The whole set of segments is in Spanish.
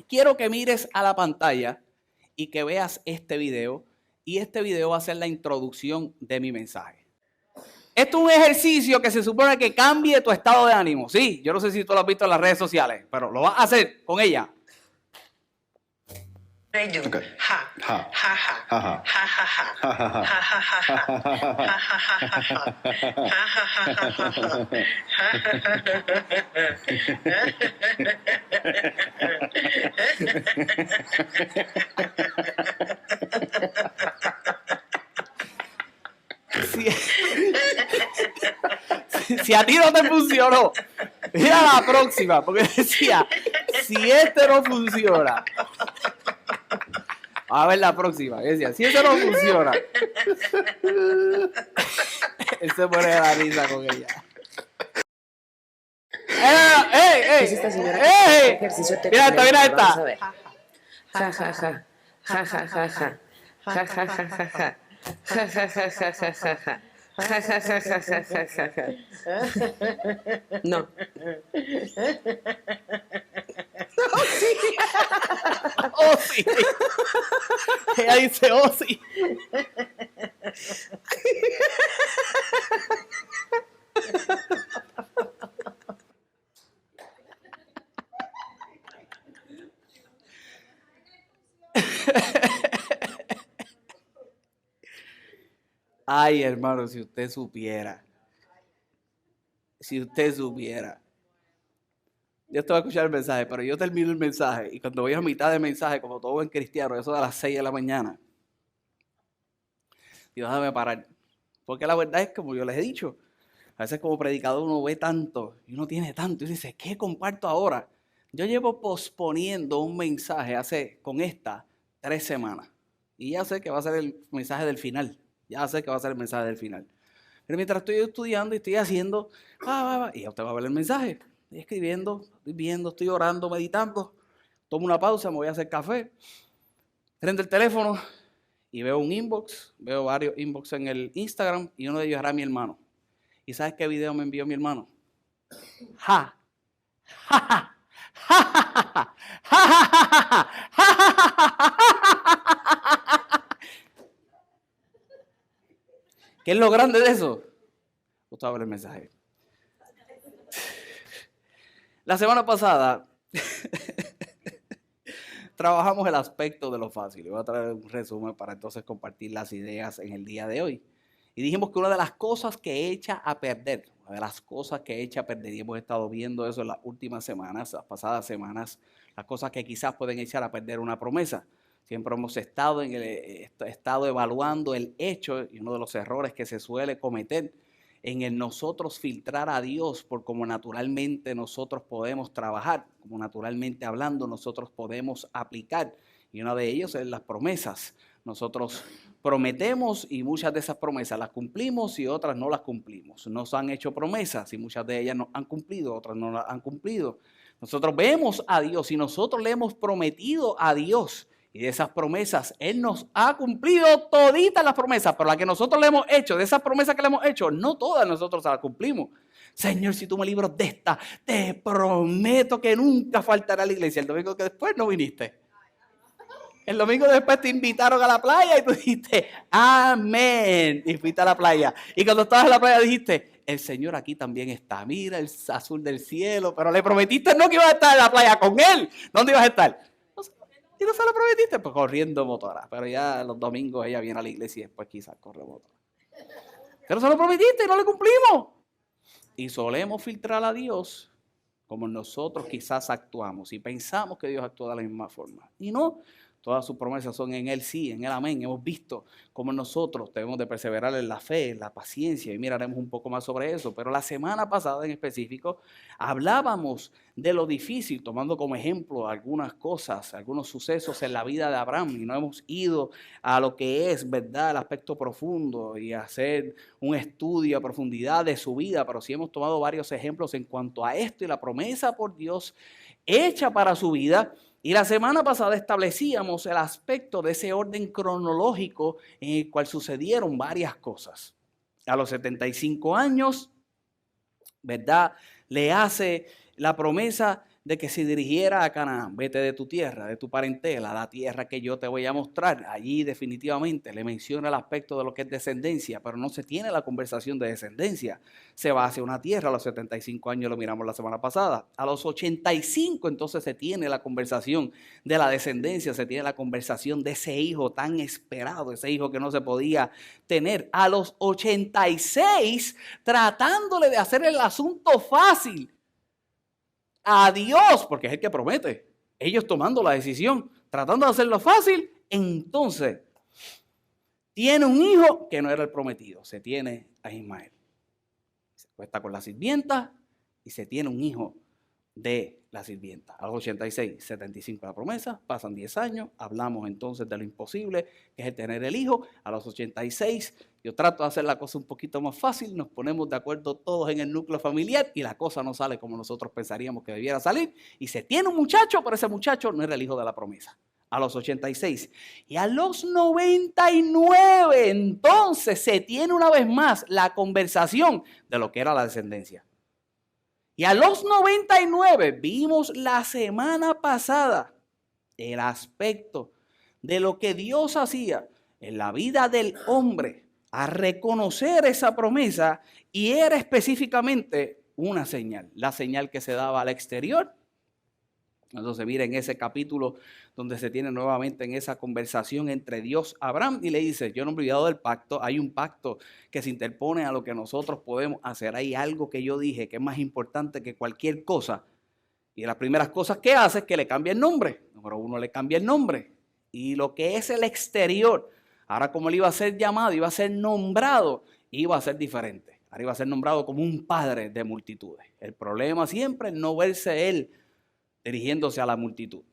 quiero que mires a la pantalla y que veas este video. Y este video va a ser la introducción de mi mensaje. Esto es un ejercicio que se supone que cambie tu estado de ánimo. Sí, yo no sé si tú lo has visto en las redes sociales, pero lo vas a hacer con ella. Okay. Si a ti no te funcionó, mira la próxima, porque decía, si este no funciona, a ver la próxima, decía, si este no funciona, él se pone de la risa con ella. ¿Qué es esta señora? Ejercicio Mira esta, mira esta. Vamos a ver. Ja, ja, ja. Ja, ja, ja, ja. Ja, ja, ja, ja, ja. Ja, ja, ja, ja, ja, ja, ja. Ja, ja, ja, ja, ja, ja, ja, ja. No. Oh, sí. Ella dice, oh, sí. Ay, hermano, si usted supiera. Si usted supiera. Yo te voy a escuchar el mensaje, pero yo termino el mensaje y cuando voy a mitad del mensaje, como todo buen cristiano, eso de las 6 de la mañana, Dios, déjame parar. Porque la verdad es como yo les he dicho, a veces como predicador uno ve tanto y uno tiene tanto y dice, ¿qué comparto ahora? Yo llevo posponiendo un mensaje con esta 3 semanas y ya sé que va a ser el mensaje del final. Ya sé que va a ser el mensaje del final. Pero mientras estoy estudiando y estoy haciendo, y ya usted va a ver el mensaje. Estoy escribiendo, estoy viendo, estoy orando, meditando. Tomo una pausa, me voy a hacer café. Prendo el teléfono y veo un inbox. Veo varios inbox en el Instagram y uno de ellos era mi hermano. ¿Y sabes qué video me envió mi hermano? Ja, ja, ja, ja, ja, ja, ja. ¿Qué es lo grande de eso? Usted va a ver el mensaje. La semana pasada trabajamos el aspecto de lo fácil. Voy a traer un resumen para entonces compartir las ideas en el día de hoy. Y dijimos que una de las cosas que echa a perder, y hemos estado viendo eso en las últimas semanas, las pasadas semanas, las cosas que quizás pueden echar a perder una promesa. Siempre hemos estado evaluando el hecho y uno de los errores que se suele cometer en el nosotros filtrar a Dios por cómo naturalmente nosotros podemos trabajar, como naturalmente hablando nosotros podemos aplicar. Y una de ellas es las promesas. Nosotros prometemos y muchas de esas promesas las cumplimos y otras no las cumplimos. Nos han hecho promesas y muchas de ellas no han cumplido, otras no las han cumplido. Nosotros vemos a Dios y nosotros le hemos prometido a Dios. Y de esas promesas, Él nos ha cumplido toditas las promesas, pero las que nosotros le hemos hecho, de esas promesas que le hemos hecho, no todas nosotros las cumplimos. Señor, si tú me libras de esta, te prometo que nunca faltará a la iglesia. El domingo que después no viniste. El domingo después te invitaron a la playa y tú dijiste, amén. Y fuiste a la playa. Y cuando estabas en la playa dijiste, el Señor aquí también está. Mira el azul del cielo. Pero le prometiste no que ibas a estar en la playa con Él. ¿Dónde ibas a estar? Y no se lo prometiste, pues corriendo motora. Pero ya los domingos ella viene a la iglesia y después quizás corre motora. Pero se lo prometiste y no le cumplimos. Y solemos filtrar a Dios como nosotros quizás actuamos. Y pensamos que Dios actúa de la misma forma. Y no, todas sus promesas son en Él sí, en Él amén. Hemos visto cómo nosotros debemos de perseverar en la fe, en la paciencia. Y miraremos un poco más sobre eso. Pero la semana pasada en específico hablábamos de lo difícil, tomando como ejemplo algunas cosas, algunos sucesos en la vida de Abraham. Y no hemos ido a lo que es, ¿verdad?, el aspecto profundo y hacer un estudio a profundidad de su vida. Pero sí hemos tomado varios ejemplos en cuanto a esto y la promesa por Dios hecha para su vida. Y la semana pasada establecíamos el aspecto de ese orden cronológico en el cual sucedieron varias cosas. A los 75 años, ¿verdad?, le hace la promesa de que se dirigiera a Canaán. Vete de tu tierra, de tu parentela, a la tierra que yo te voy a mostrar. Allí definitivamente le menciona el aspecto de lo que es descendencia, pero no se tiene la conversación de descendencia. Se va hacia una tierra, a los 75 años lo miramos la semana pasada. A los 85 entonces se tiene la conversación de la descendencia, se tiene la conversación de ese hijo tan esperado, ese hijo que no se podía tener. A los 86, tratándole de hacer el asunto fácil a Dios, porque es el que promete. Ellos tomando la decisión, tratando de hacerlo fácil, entonces tiene un hijo que no era el prometido. Se tiene a Ismael. Se acuesta con la sirvienta y se tiene un hijo de la sirvienta. A los 86, 75 la promesa, pasan 10 años, hablamos entonces de lo imposible, que es el tener el hijo. A los 86, yo trato de hacer la cosa un poquito más fácil, nos ponemos de acuerdo todos en el núcleo familiar y la cosa no sale como nosotros pensaríamos que debiera salir. Y se tiene un muchacho, pero ese muchacho no era el hijo de la promesa. A los 86. Y a los 99, entonces se tiene una vez más la conversación de lo que era la descendencia. Y a los 99 vimos la semana pasada el aspecto de lo que Dios hacía en la vida del hombre a reconocer esa promesa, y era específicamente una señal, la señal que se daba al exterior. Entonces miren ese capítulo donde se tiene nuevamente en esa conversación entre Dios y Abraham y le dice, yo no me he olvidado del pacto, hay un pacto que se interpone a lo que nosotros podemos hacer, hay algo que yo dije que es más importante que cualquier cosa, y las primeras cosas que hace es que le cambia el nombre. Número uno, le cambia el nombre, y lo que es el exterior, ahora como él iba a ser llamado, iba a ser nombrado, iba a ser diferente. Ahora iba a ser nombrado como un padre de multitudes. El problema siempre es no verse él dirigiéndose a la multitud.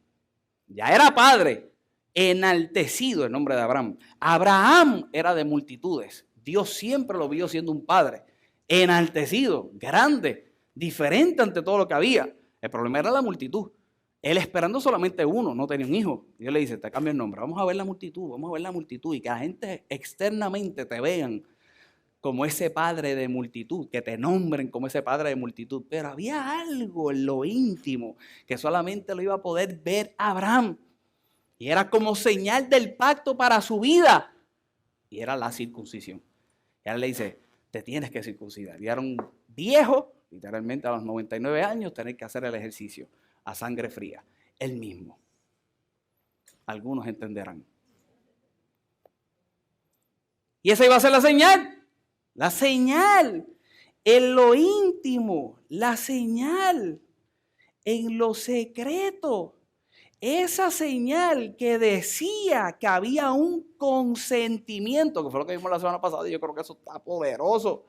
Ya era padre, enaltecido el nombre de Abraham. Abraham era de multitudes. Dios siempre lo vio siendo un padre, enaltecido, grande, diferente ante todo lo que había. El problema era la multitud. Él esperando solamente uno, no tenía un hijo. Dios le dice, te cambio el nombre, vamos a ver la multitud, vamos a ver la multitud. Y que la gente externamente te vean como ese padre de multitud, que te nombren como ese padre de multitud. Pero había algo en lo íntimo que solamente lo iba a poder ver Abraham. Y era como señal del pacto para su vida. Y era la circuncisión. Y él le dice, te tienes que circuncidar. Y era un viejo, literalmente a los 99 años, tener que hacer el ejercicio a sangre fría. Él mismo. Algunos entenderán. Y esa iba a ser la señal. La señal en lo íntimo, la señal en lo secreto, esa señal que decía que había un consentimiento, que fue lo que vimos la semana pasada, y yo creo que eso está poderoso,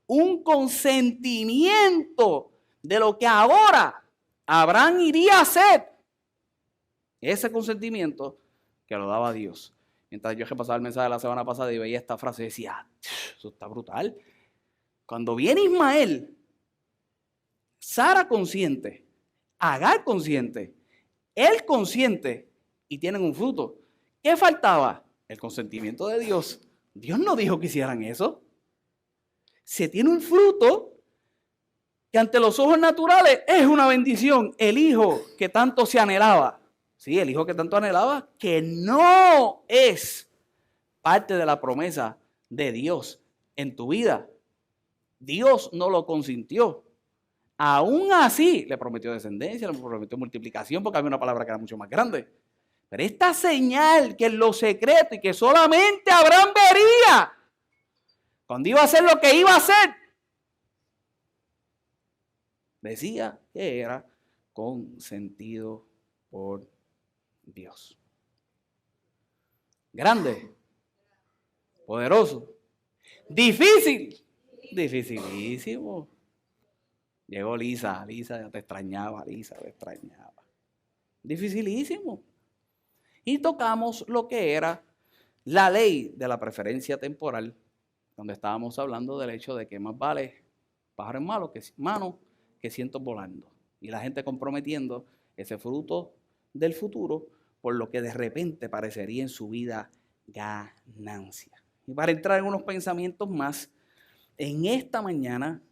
un consentimiento de lo que ahora Abraham iría a hacer, ese consentimiento que lo daba Dios. Mientras yo repasaba el mensaje de la semana pasada y veía esta frase, decía, eso está brutal. Cuando viene Ismael, Sara consciente, Agar consciente, él consciente, y tienen un fruto. ¿Qué faltaba? El consentimiento de Dios. Dios no dijo que hicieran eso. Se tiene un fruto que ante los ojos naturales es una bendición. El hijo que tanto se anhelaba. Sí, el hijo que tanto anhelaba, que no es parte de la promesa de Dios en tu vida. Dios no lo consintió. Aún así, le prometió descendencia, le prometió multiplicación, porque había una palabra que era mucho más grande. Pero esta señal que en lo secreto y que solamente Abraham vería cuando iba a hacer lo que iba a hacer, decía que era consentido por Dios. Grande, poderoso, difícil, dificilísimo. Llegó Lisa, ya te extrañaba, Lisa te extrañaba. Dificilísimo. Y tocamos lo que era la ley de la preferencia temporal, donde estábamos hablando del hecho de que más vale pájaro en mano que cientos volando. Y la gente comprometiendo ese fruto del futuro por lo que de repente parecería en su vida ganancia. Y para entrar en unos pensamientos más, en esta mañana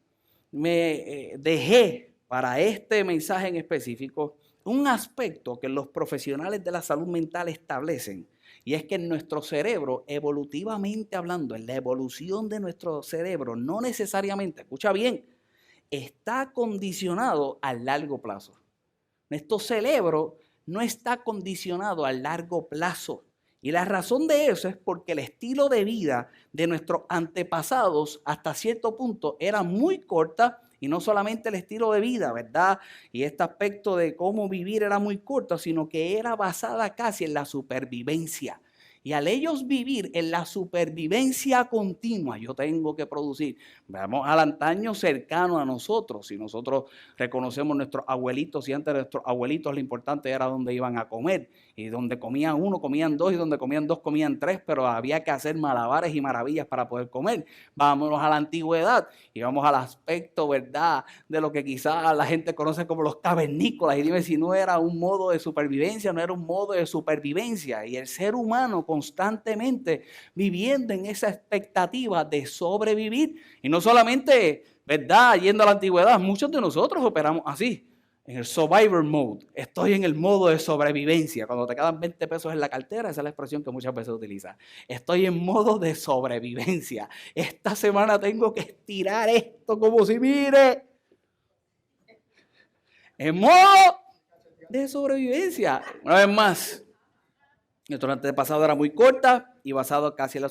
me dejé para este mensaje en específico un aspecto que los profesionales de la salud mental establecen, y es que en nuestro cerebro, evolutivamente hablando, en la evolución de nuestro cerebro, no necesariamente, escucha bien, está condicionado a largo plazo. Nuestro cerebro no está condicionado a largo plazo. Y la razón de eso es porque el estilo de vida de nuestros antepasados hasta cierto punto era muy corta, y no solamente el estilo de vida, ¿verdad? Y este aspecto de cómo vivir era muy corto, sino que era basada casi en la supervivencia. Y al ellos vivir en la supervivencia continua, yo tengo que producir. Vamos al antaño cercano a nosotros. Si nosotros reconocemos nuestros abuelitos, y antes de nuestros abuelitos lo importante era dónde iban a comer. Y donde comían uno, comían dos, y donde comían dos, comían tres, pero había que hacer malabares y maravillas para poder comer. Vámonos a la antigüedad y vamos al aspecto, ¿verdad?, de lo que quizás la gente conoce como los cavernícolas. Y dime si no era un modo de supervivencia, no era un modo de supervivencia. Y el ser humano constantemente viviendo en esa expectativa de sobrevivir. Y no solamente, ¿verdad?, yendo a la antigüedad, muchos de nosotros operamos así. En el survivor mode, estoy en el modo de sobrevivencia. Cuando te quedan 20 pesos en la cartera, esa es la expresión que muchas veces utilizas. Estoy en modo de sobrevivencia. Esta semana tengo que estirar esto como si mire. En modo de sobrevivencia. Una vez más, nuestro antepasado era muy corta y basado casi en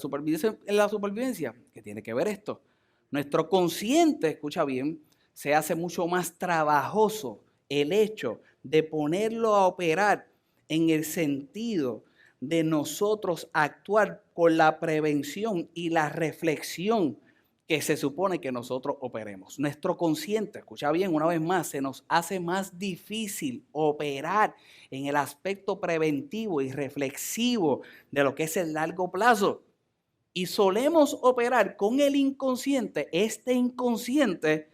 la supervivencia. ¿Qué tiene que ver esto? Nuestro consciente, escucha bien, se hace mucho más trabajoso el hecho de ponerlo a operar en el sentido de nosotros actuar con la prevención y la reflexión que se supone que nosotros operemos. Nuestro consciente, escucha bien, una vez más, se nos hace más difícil operar en el aspecto preventivo y reflexivo de lo que es el largo plazo. Y solemos operar con el inconsciente, este inconsciente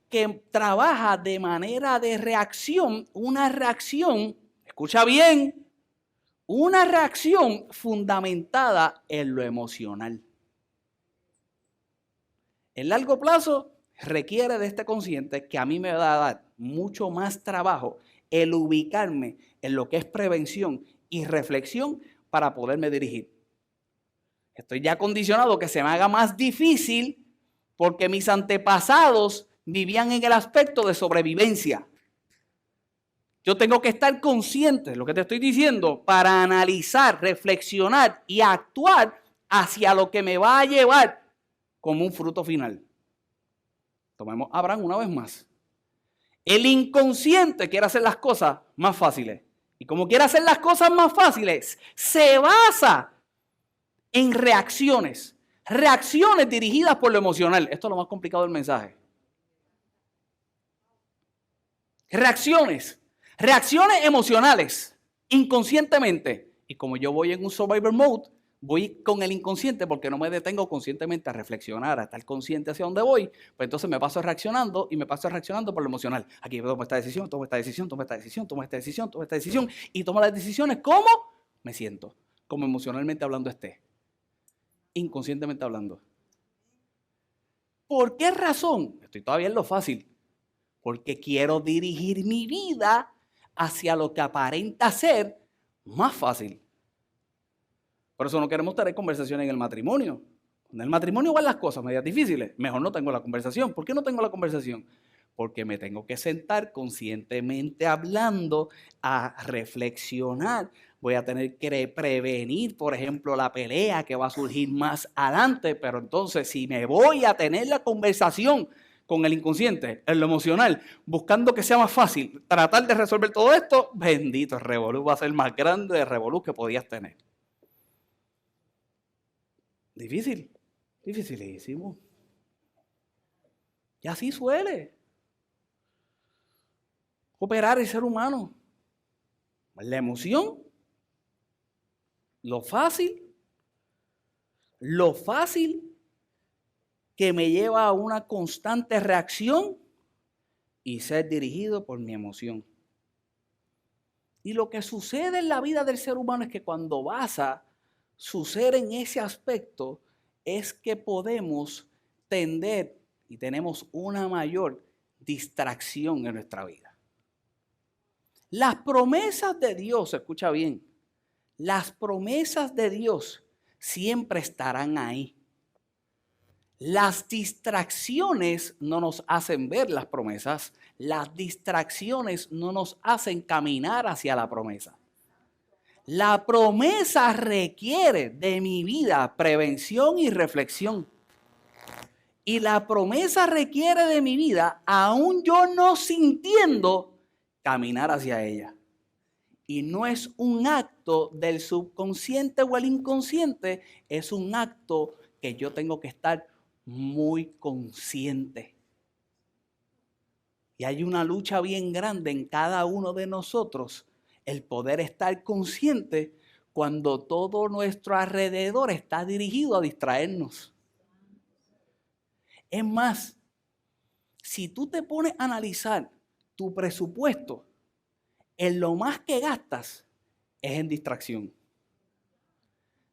que trabaja de manera de reacción, una reacción, escucha bien, una reacción fundamentada en lo emocional. El largo plazo requiere de este consciente que a mí me va a dar mucho más trabajo el ubicarme en lo que es prevención y reflexión para poderme dirigir. Estoy ya condicionado que se me haga más difícil porque mis antepasados vivían en el aspecto de sobrevivencia. Yo tengo que estar consciente de lo que te estoy diciendo para analizar, reflexionar y actuar hacia lo que me va a llevar como un fruto final. Tomemos a Abraham una vez más. El inconsciente quiere hacer las cosas más fáciles. Y como quiere hacer las cosas más fáciles, se basa en reacciones. Reacciones dirigidas por lo emocional. Esto es lo más complicado del mensaje. Reacciones emocionales, inconscientemente. Y como yo voy en un survivor mode, voy con el inconsciente porque no me detengo conscientemente a reflexionar, a estar consciente hacia dónde voy, pues entonces me paso reaccionando y me paso reaccionando por lo emocional. Aquí tomo esta decisión, tomo esta decisión, tomo esta decisión, tomo esta decisión, tomo esta decisión y tomo las decisiones como me siento, como emocionalmente hablando esté, inconscientemente hablando. ¿Por qué razón? Estoy todavía en lo fácil. Porque quiero dirigir mi vida hacia lo que aparenta ser más fácil. Por eso no queremos tener conversaciones en el matrimonio. En el matrimonio van las cosas medias difíciles. Mejor no tengo la conversación. ¿Por qué no tengo la conversación? Porque me tengo que sentar conscientemente hablando a reflexionar. Voy a tener que prevenir, por ejemplo, la pelea que va a surgir más adelante. Pero entonces, si me voy a tener la conversación con el inconsciente, en lo emocional, buscando que sea más fácil, tratar de resolver todo esto, bendito, el revolú va a ser más grande de revolú que podías tener. Difícil, dificilísimo. Y así suele operar el ser humano. La emoción, lo fácil que me lleva a una constante reacción y ser dirigido por mi emoción. Y lo que sucede en la vida del ser humano es que cuando basa su ser en ese aspecto, es que podemos tender y tenemos una mayor distracción en nuestra vida. Las promesas de Dios, escucha bien, las promesas de Dios siempre estarán ahí. Las distracciones no nos hacen ver las promesas, las distracciones no nos hacen caminar hacia la promesa. La promesa requiere de mi vida prevención y reflexión. Y la promesa requiere de mi vida, aún yo no sintiendo, caminar hacia ella. Y no es un acto del subconsciente o el inconsciente, es un acto que yo tengo que estar muy consciente. Y hay una lucha bien grande en cada uno de nosotros, el poder estar consciente cuando todo nuestro alrededor está dirigido a distraernos. Es más, si tú te pones a analizar tu presupuesto, en lo más que gastas es en distracción.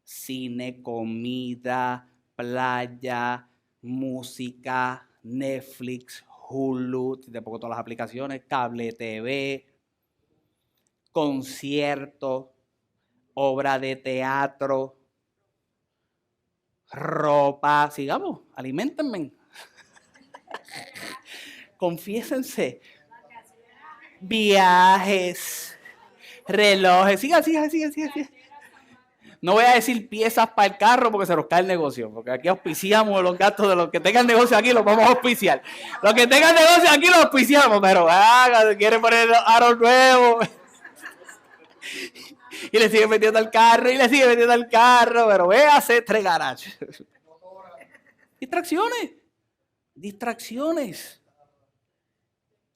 Cine, comida, playa, música, Netflix, Hulu, te pongo todas las aplicaciones, cable TV, concierto, obra de teatro, ropa, sigamos, aliméntenme. Confiésense. Viajes, relojes, siga. No voy a decir piezas para el carro porque se nos cae el negocio, porque aquí auspiciamos los gastos de los que tengan negocio aquí, los vamos a auspiciar. Los que tengan negocio aquí los auspiciamos, pero quieren poner aros nuevos. Y le siguen metiendo al carro, pero véase tres garajes. Distracciones.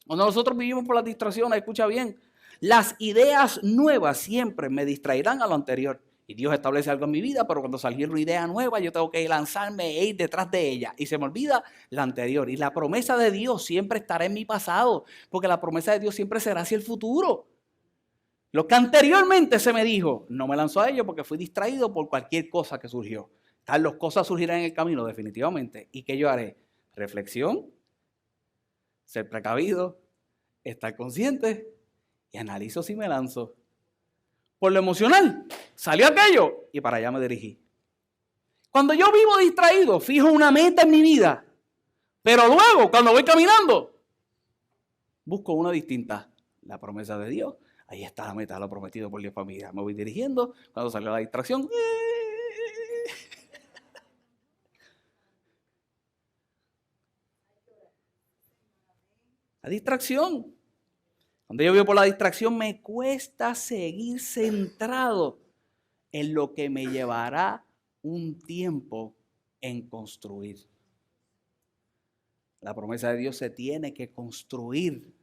Cuando nosotros vivimos por las distracciones, escucha bien, las ideas nuevas siempre me distraerán a lo anterior. Y Dios establece algo en mi vida, pero cuando saliera una idea nueva, yo tengo que lanzarme e ir detrás de ella. Y se me olvida la anterior. Y la promesa de Dios siempre estará en mi pasado, porque la promesa de Dios siempre será hacia el futuro. Lo que anteriormente se me dijo, no me lanzó a ello porque fui distraído por cualquier cosa que surgió. Tal las cosas surgirán en el camino, definitivamente. ¿Y qué yo haré? Reflexión, ser precavido, estar consciente y analizo si me lanzo. Por lo emocional, salió aquello y para allá me dirigí. Cuando yo vivo distraído, fijo una meta en mi vida, pero luego cuando voy caminando, busco una distinta. La promesa de Dios, ahí está la meta, lo prometido por Dios para mi vida. Me voy dirigiendo, cuando salió la distracción, la distracción. Cuando yo vivo por la distracción, me cuesta seguir centrado en lo que me llevará un tiempo en construir. La promesa de Dios se tiene que construir.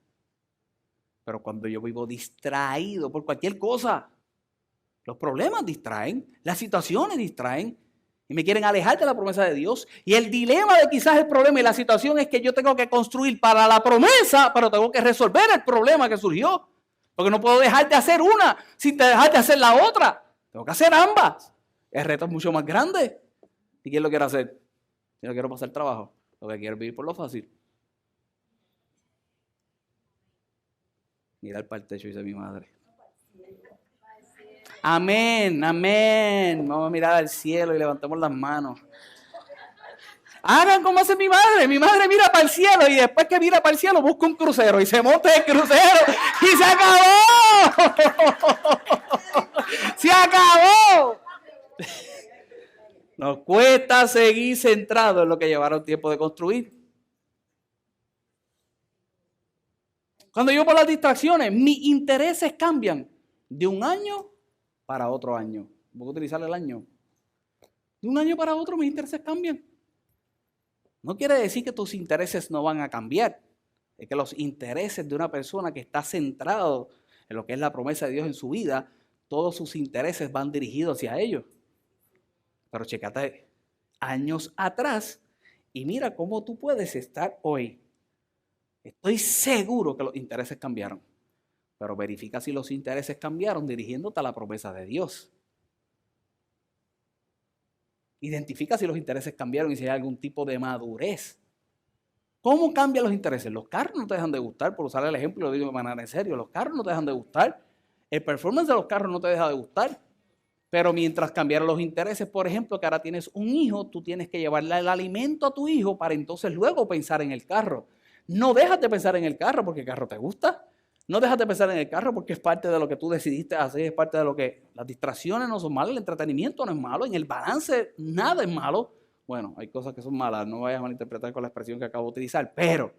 Pero cuando yo vivo distraído por cualquier cosa, los problemas distraen, las situaciones distraen y me quieren alejar de la promesa de Dios. Y el dilema de quizás el problema y la situación es que yo tengo que construir para la promesa, pero tengo que resolver el problema que surgió. Porque no puedo dejar de hacer una sin dejar de hacer la otra. Tengo que hacer ambas. El reto es mucho más grande. ¿Y quién lo quiere hacer? Yo no quiero pasar trabajo. Lo que quiero es vivir por lo fácil. Mirar para el techo, dice mi madre. Amén. Vamos a mirar al cielo y levantemos las manos. Hagan como hace mi madre. Mi madre mira para el cielo y después que mira para el cielo busca un crucero y se monta el crucero y se acabó. ¡Se acabó! Nos cuesta seguir centrados en lo que llevaron tiempo de construir. Cuando yo por las distracciones, mis intereses cambian de un año para otro año. Voy a utilizar el año. De un año para otro mis intereses cambian. No quiere decir que tus intereses no van a cambiar. Es que los intereses de una persona que está centrado en lo que es la promesa de Dios en su vida, todos sus intereses van dirigidos hacia ellos. Pero chécate años atrás y mira cómo tú puedes estar hoy. Estoy seguro que los intereses cambiaron. Pero verifica si los intereses cambiaron dirigiéndote a la promesa de Dios. Identifica si los intereses cambiaron y si hay algún tipo de madurez ¿Cómo cambian los intereses? Los carros no te dejan de gustar, por usar el ejemplo, lo digo de manera en serio, los carros no te dejan de gustar. El performance de los carros no te deja de gustar. Pero mientras cambiaron los intereses, por ejemplo, que ahora tienes un hijo, tú tienes que llevarle el alimento a tu hijo para entonces luego pensar en el carro. No dejas de pensar en el carro porque el carro te gusta. No dejas de pensar en el carro porque es parte de lo que tú decidiste hacer, es parte de lo que... Las distracciones no son malas, el entretenimiento no es malo, en el balance nada es malo. Bueno, hay cosas que son malas, no vayas a malinterpretar con la expresión que acabo de utilizar, pero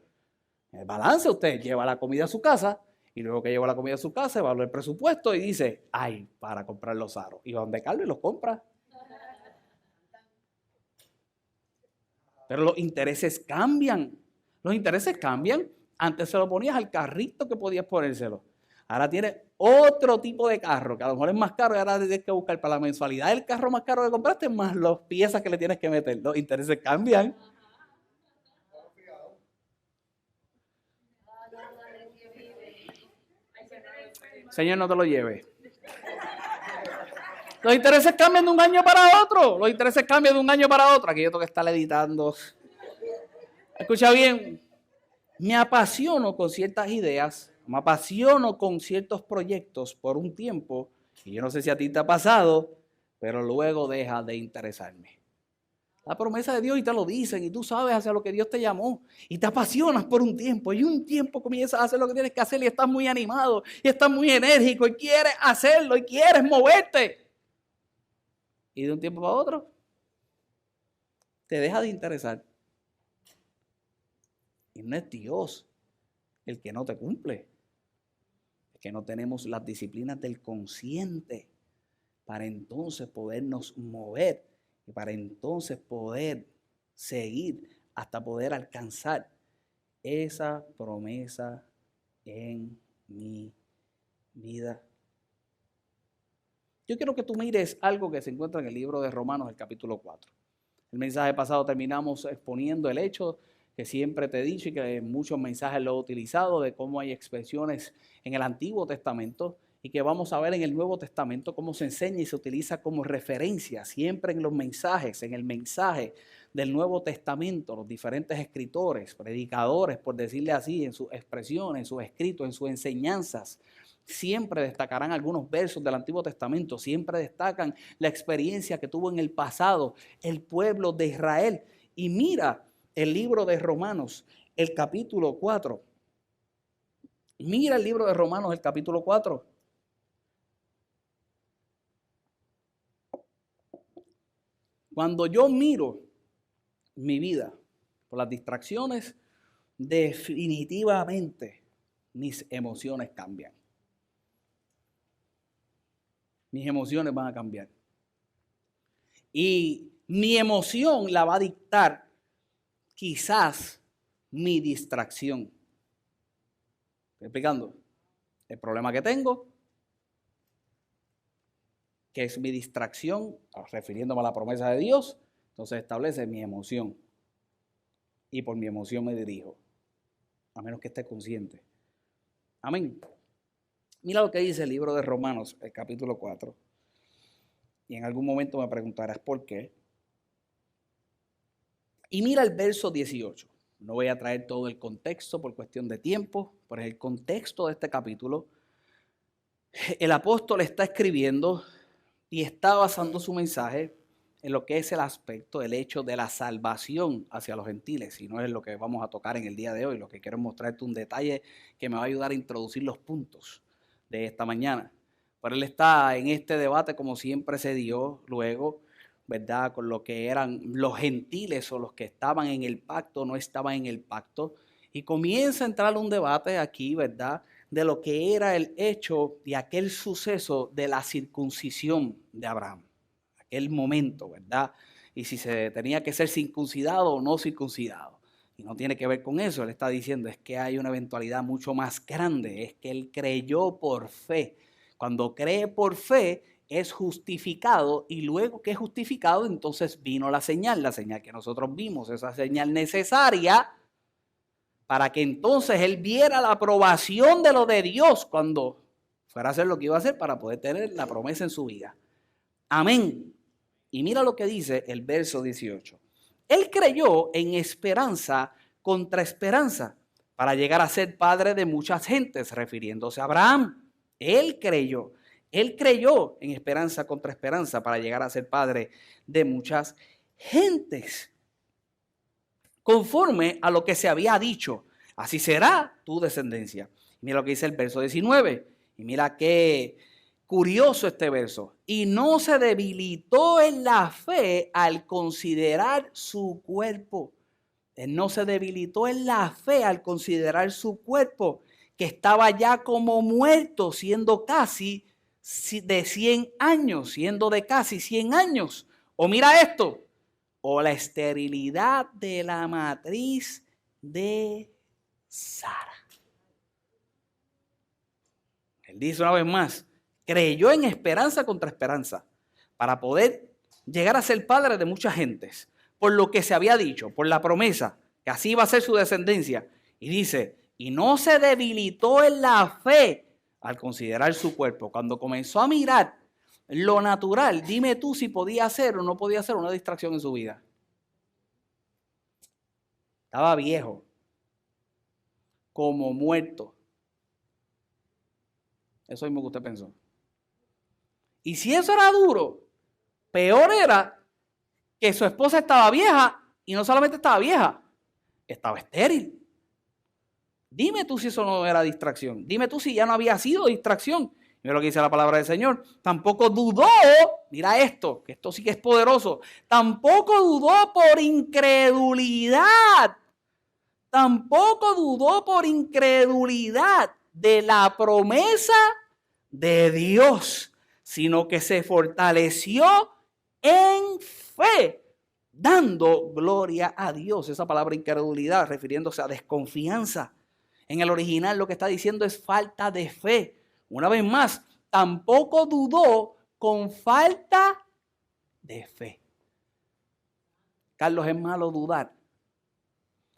en el balance usted lleva la comida a su casa y luego que lleva la comida a su casa, evalúa el presupuesto y dice, ay, para comprar los aros. Y va donde Carlos y los compra. Pero los intereses cambian. Los intereses cambian. Antes se lo ponías al carrito que podías ponérselo. Ahora tienes otro tipo de carro, que a lo mejor es más caro y ahora tienes que buscar para la mensualidad del carro más caro que compraste, más las piezas que le tienes que meter. Los intereses cambian. Señor, no te lo lleves. Los intereses cambian de un año para otro. Los intereses cambian de un año para otro. Aquí yo tengo que estar editando. Escucha bien. Me apasiono con ciertas ideas. Me apasiono con ciertos proyectos por un tiempo. Y yo no sé si a ti te ha pasado, pero luego deja de interesarme. La promesa de Dios y te lo dicen y tú sabes hacia lo que Dios te llamó y te apasionas por un tiempo y un tiempo comienzas a hacer lo que tienes que hacer y estás muy animado y estás muy enérgico y quieres hacerlo y quieres moverte. Y de un tiempo para otro te deja de interesar. Y no es Dios el que no te cumple. Es que no tenemos las disciplinas del consciente para entonces podernos mover. Y para entonces poder seguir hasta poder alcanzar esa promesa en mi vida. Yo quiero que tú mires algo que se encuentra en el libro de Romanos, el capítulo 4. El mensaje pasado terminamos exponiendo el hecho que siempre te he dicho y que en muchos mensajes lo he utilizado, de cómo hay expresiones en el Antiguo Testamento y que vamos a ver en el Nuevo Testamento cómo se enseña y se utiliza como referencia siempre en los mensajes, en el mensaje del Nuevo Testamento, los diferentes escritores, predicadores, por decirle así, en sus expresiones, en sus escritos, en sus enseñanzas, siempre destacarán algunos versos del Antiguo Testamento, siempre destacan la experiencia que tuvo en el pasado el pueblo de Israel. Y mira el libro de Romanos, el capítulo 4. Mira el libro de Romanos, el capítulo 4. Cuando yo miro mi vida por las distracciones, definitivamente mis emociones cambian. Mis emociones van a cambiar. Y mi emoción la va a dictar quizás mi distracción. ¿Estoy explicando? El problema que tengo, que es mi distracción, refiriéndome a la promesa de Dios, entonces establece mi emoción. Y por mi emoción me dirijo, a menos que esté consciente. Amén. Mira lo que dice el libro de Romanos, el capítulo 4. Y en algún momento me preguntarás por qué. Y mira el verso 18. No voy a traer todo el contexto por cuestión de tiempo, pero el contexto de este capítulo, el apóstol está escribiendo y está basando su mensaje en lo que es el aspecto, el hecho de la salvación hacia los gentiles, y no es lo que vamos a tocar en el día de hoy. Lo que quiero es mostrarte un detalle que me va a ayudar a introducir los puntos de esta mañana. Pero él está en este debate, como siempre se dio luego, ¿verdad? Con lo que eran los gentiles o los que estaban en el pacto, no estaban en el pacto, y comienza a entrar un debate aquí, ¿verdad?, de lo que era el hecho y aquel suceso de la circuncisión de Abraham. Aquel momento, ¿verdad? Y si se tenía que ser circuncidado o no circuncidado. Y no tiene que ver con eso. Él está diciendo es que hay una eventualidad mucho más grande. Es que él creyó por fe. Cuando cree por fe es justificado, y luego que es justificado entonces vino la señal que nosotros vimos, esa señal necesaria para que entonces él viera la aprobación de lo de Dios cuando fuera a hacer lo que iba a hacer para poder tener la promesa en su vida. Amén. Y mira lo que dice el verso 18. Él creyó en esperanza contra esperanza para llegar a ser padre de muchas gentes, refiriéndose a Abraham. Él creyó en esperanza contra esperanza para llegar a ser padre de muchas gentes. Conforme a lo que se había dicho, así será tu descendencia. Mira lo que dice el verso 19. Y mira qué curioso este verso. Y no se debilitó en la fe al considerar su cuerpo. Él no se debilitó en la fe al considerar su cuerpo, que estaba ya como muerto, siendo casi de 100 años, siendo de casi 100 años. O mira esto, o la esterilidad de la matriz de Sara. Él dice una vez más, creyó en esperanza contra esperanza para poder llegar a ser padre de muchas gentes, por lo que se había dicho, por la promesa, que así iba a ser su descendencia. Y dice, y no se debilitó en la fe al considerar su cuerpo. Cuando comenzó a mirar lo natural, dime tú si podía ser o no podía ser una distracción en su vida. Estaba viejo, como muerto. Eso mismo que usted pensó. Y si eso era duro, peor era que su esposa estaba vieja y no solamente estaba vieja, estaba estéril. Dime tú si eso no era distracción. Dime tú si ya no había sido distracción. Mira lo que dice la palabra del Señor. Tampoco dudó, mira esto, que esto sí que es poderoso. Tampoco dudó por incredulidad. Tampoco dudó por incredulidad de la promesa de Dios, sino que se fortaleció en fe, dando gloria a Dios. Esa palabra incredulidad refiriéndose a desconfianza. En el original lo que está diciendo es falta de fe. Una vez más, tampoco dudó con falta de fe. Carlos, ¿es malo dudar?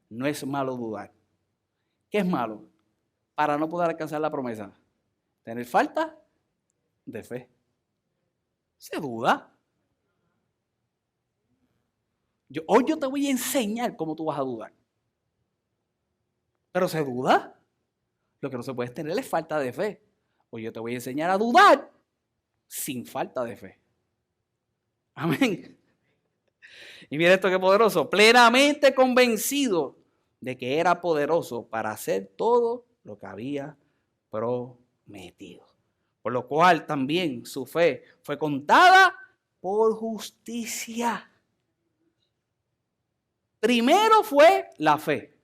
No es malo dudar. ¿Qué es malo? Para no poder alcanzar la promesa. Tener falta de fe. Se duda. Hoy yo te voy a enseñar cómo tú vas a dudar. Pero se duda. Lo que no se puede tener es falta de fe. Hoy yo te voy a enseñar a dudar sin falta de fe. Amén. Y mira esto que poderoso. Plenamente convencido de que era poderoso para hacer todo lo que había prometido. Por lo cual también su fe fue contada por justicia. Primero fue la fe.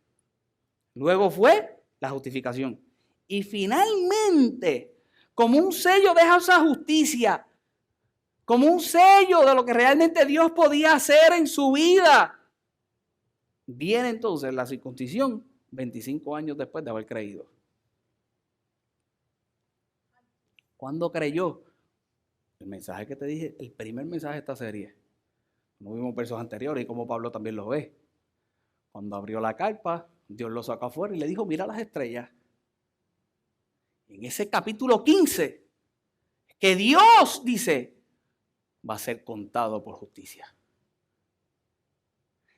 Luego fue la justificación. Y finalmente, como un sello de esa justicia, como un sello de lo que realmente Dios podía hacer en su vida, viene entonces la circuncisión 25 años después de haber creído. ¿Cuándo creyó? El mensaje que te dije, el primer mensaje de esta serie. No vimos versos anteriores y como Pablo también lo ve. Cuando abrió la carpa, Dios lo sacó afuera y le dijo, mira las estrellas. En ese capítulo 15, que Dios dice, va a ser contado por justicia.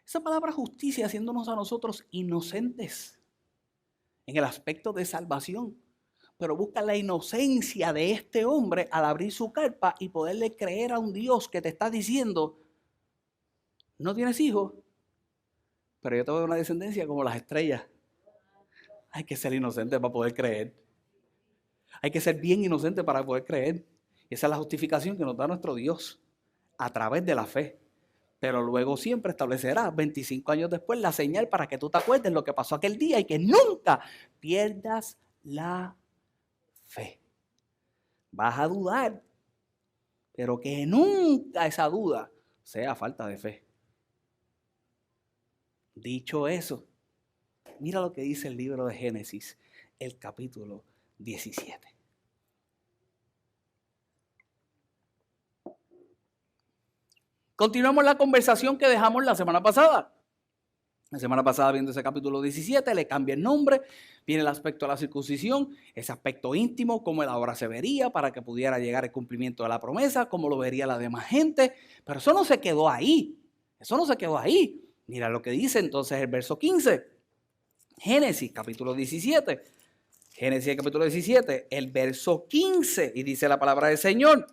Esa palabra justicia haciéndonos a nosotros inocentes en el aspecto de salvación. Pero busca la inocencia de este hombre al abrir su carpa y poderle creer a un Dios que te está diciendo, no tienes hijos, pero yo te voy a dar una descendencia como las estrellas. Hay que ser inocente para poder creer. Hay que ser bien inocente para poder creer. Y esa es la justificación que nos da nuestro Dios a través de la fe. Pero luego siempre establecerá 25 años después la señal para que tú te acuerdes lo que pasó aquel día y que nunca pierdas la fe. Vas a dudar, pero que nunca esa duda sea falta de fe. Dicho eso, mira lo que dice el libro de Génesis, el capítulo 17. Continuamos la conversación que dejamos la semana pasada. La semana pasada, viendo ese capítulo 17, le cambia el nombre, viene el aspecto de la circuncisión, ese aspecto íntimo, cómo él ahora se vería para que pudiera llegar el cumplimiento de la promesa, cómo lo vería la demás gente. Pero eso no se quedó ahí. Eso no se quedó ahí. Mira lo que dice entonces el verso 15. Génesis capítulo 17. Génesis capítulo 17, el verso 15, y dice la palabra del Señor.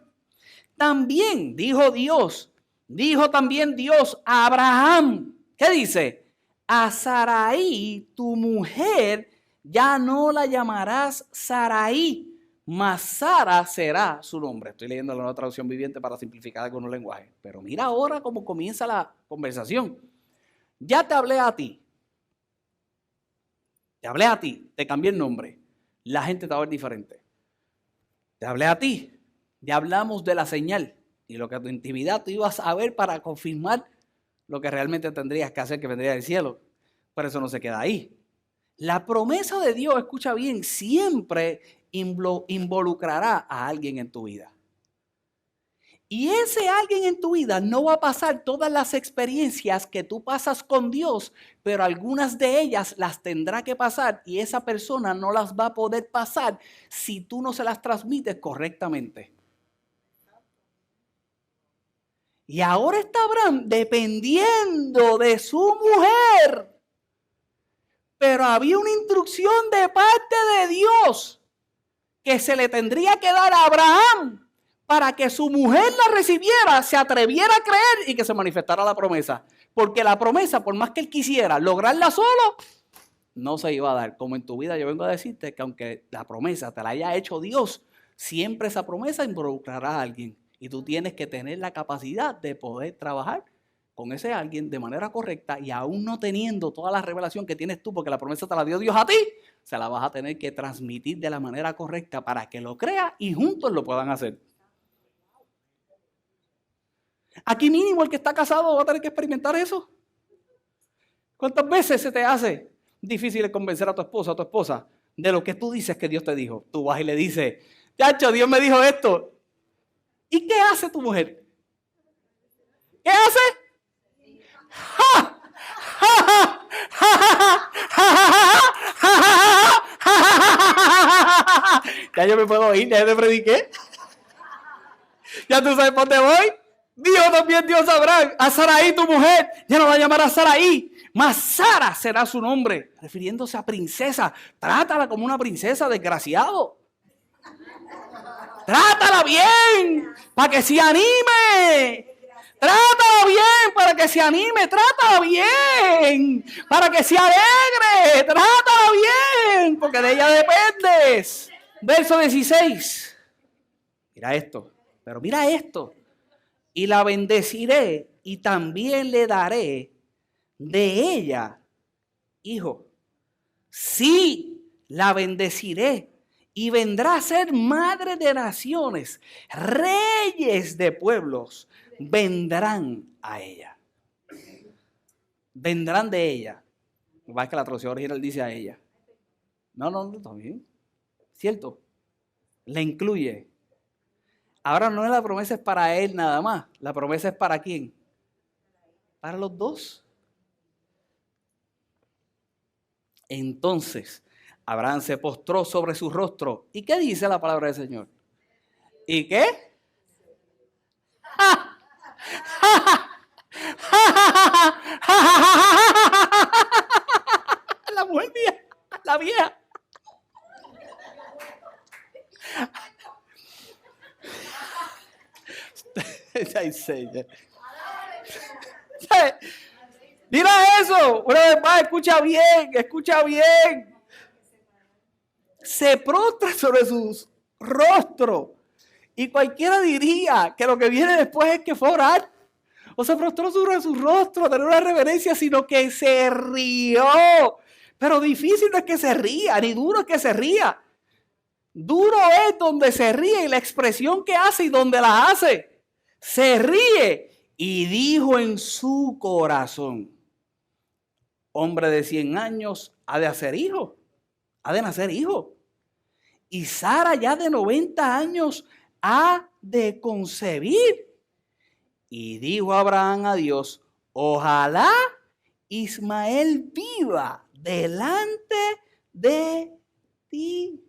También dijo también Dios a Abraham, ¿qué dice? A Sarai, tu mujer, ya no la llamarás Sarai, mas Sara será su nombre. Estoy leyendo la nueva traducción viviente para simplificar algunos lenguajes. Pero mira ahora cómo comienza la conversación. Ya te hablé a ti. Te cambié el nombre. La gente te va a ver diferente. Te hablé a ti. Ya hablamos de la señal y lo que a tu intimidad tú ibas a ver para confirmar lo que realmente tendrías que hacer, que vendría del cielo. Pero eso no se queda ahí. La promesa de Dios, escucha bien, siempre involucrará a alguien en tu vida. Y ese alguien en tu vida no va a pasar todas las experiencias que tú pasas con Dios, pero algunas de ellas las tendrá que pasar y esa persona no las va a poder pasar si tú no se las transmites correctamente. Y ahora está Abraham dependiendo de su mujer. Pero había una instrucción de parte de Dios que se le tendría que dar a Abraham para que su mujer la recibiera, se atreviera a creer y que se manifestara la promesa. Porque la promesa, por más que él quisiera lograrla solo, no se iba a dar. Como en tu vida yo vengo a decirte que aunque la promesa te la haya hecho Dios, siempre esa promesa involucrará a alguien. Y tú tienes que tener la capacidad de poder trabajar con ese alguien de manera correcta y aún no teniendo toda la revelación que tienes tú, porque la promesa te la dio Dios a ti, se la vas a tener que transmitir de la manera correcta para que lo crea y juntos lo puedan hacer. Aquí mínimo el que está casado va a tener que experimentar eso. ¿Cuántas veces se te hace difícil convencer a tu esposa de lo que tú dices que Dios te dijo? Tú vas y le dices, chacho, Dios me dijo esto. ¿Y qué hace tu mujer? ¿Qué hace? ¡Ja! ¡Ja! ¡Ja! ¡Ja! Ya yo me puedo ir, ya te prediqué. Ya tú sabes por dónde voy. Dijo también Dios a Abraham, a Sarai tu mujer, ya no va a llamar a Sarai, mas Sara será su nombre, refiriéndose a princesa. Trátala como una princesa, desgraciado. Trátala bien, para que se anime. Trátala bien, para que se anime. Trátala bien, para que se alegre. Trátala bien, porque de ella dependes. Verso 16. Mira esto, pero mira esto. Y la bendeciré y también le daré de ella hijo. Sí, la bendeciré. Y vendrá a ser madre de naciones, reyes de pueblos, vendrán a ella. Vendrán de ella. Va que la traducción original dice a ella. No, está bien. ¿Cierto? Le incluye. Ahora no es la promesa es para él nada más. La promesa es para quién. Para los dos. Entonces, Abraham se postró sobre su rostro. ¿Y qué dice la palabra del Señor? ¿Y qué? La mujer vieja, la vieja. Mira eso, una vez más, escucha bien. Se prostra sobre su rostro y cualquiera diría que lo que viene después es que fue a orar o se prostró sobre su rostro a tener una reverencia, sino que se rió. Pero difícil no es que se ría, ni duro es que se ría. Duro es donde se ríe y la expresión que hace y donde la hace. Se ríe y dijo en su corazón, hombre de 100 años ha de hacer hijo, ha de nacer hijo. Y Sara ya de 90 años ha de concebir. Y dijo Abraham a Dios, ojalá Ismael viva delante de ti.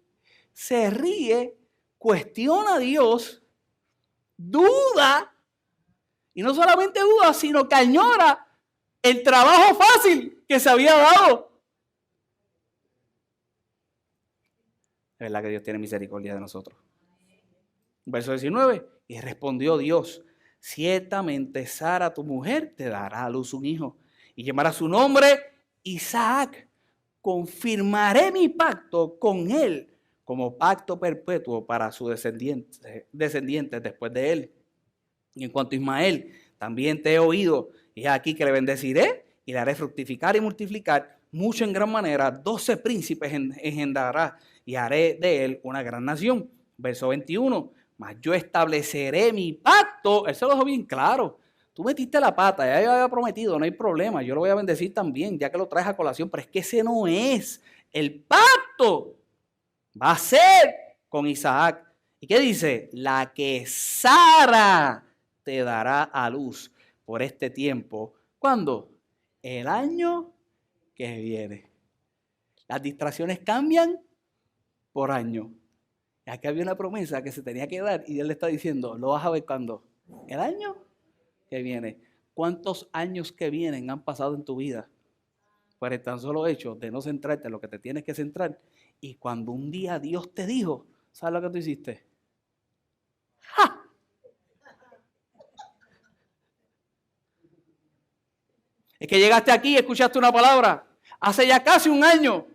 Se ríe, cuestiona a Dios, duda, y no solamente duda, sino que añora el trabajo fácil que se había dado. Es verdad que Dios tiene misericordia de nosotros. Verso 19. Y respondió Dios: ciertamente Sara, tu mujer, te dará a luz un hijo y llamará su nombre Isaac. Confirmaré mi pacto con él como pacto perpetuo para sus descendientes después de él. Y en cuanto a Ismael, también te he oído, y aquí que le bendeciré y le haré fructificar y multiplicar mucho en gran manera. 12 príncipes engendrará y haré de él una gran nación. Verso 21. Mas yo estableceré mi pacto. Él se lo dejó bien claro. Tú metiste la pata, ya yo había prometido, no hay problema. Yo lo voy a bendecir también, ya que lo traes a colación. Pero es que ese no es el pacto. Va a ser con Isaac. ¿Y qué dice? La que Sara te dará a luz por este tiempo. ¿Cuándo? El año que viene. Las distracciones cambian por año. Aquí había una promesa que se tenía que dar y Dios le está diciendo, lo vas a ver cuando. El año que viene. ¿Cuántos años que vienen han pasado en tu vida por el tan solo hecho de no centrarte en lo que te tienes que centrar? Y cuando un día Dios te dijo, ¿sabes lo que tú hiciste? ¡Ja! Es que llegaste aquí y escuchaste una palabra hace ya casi un año.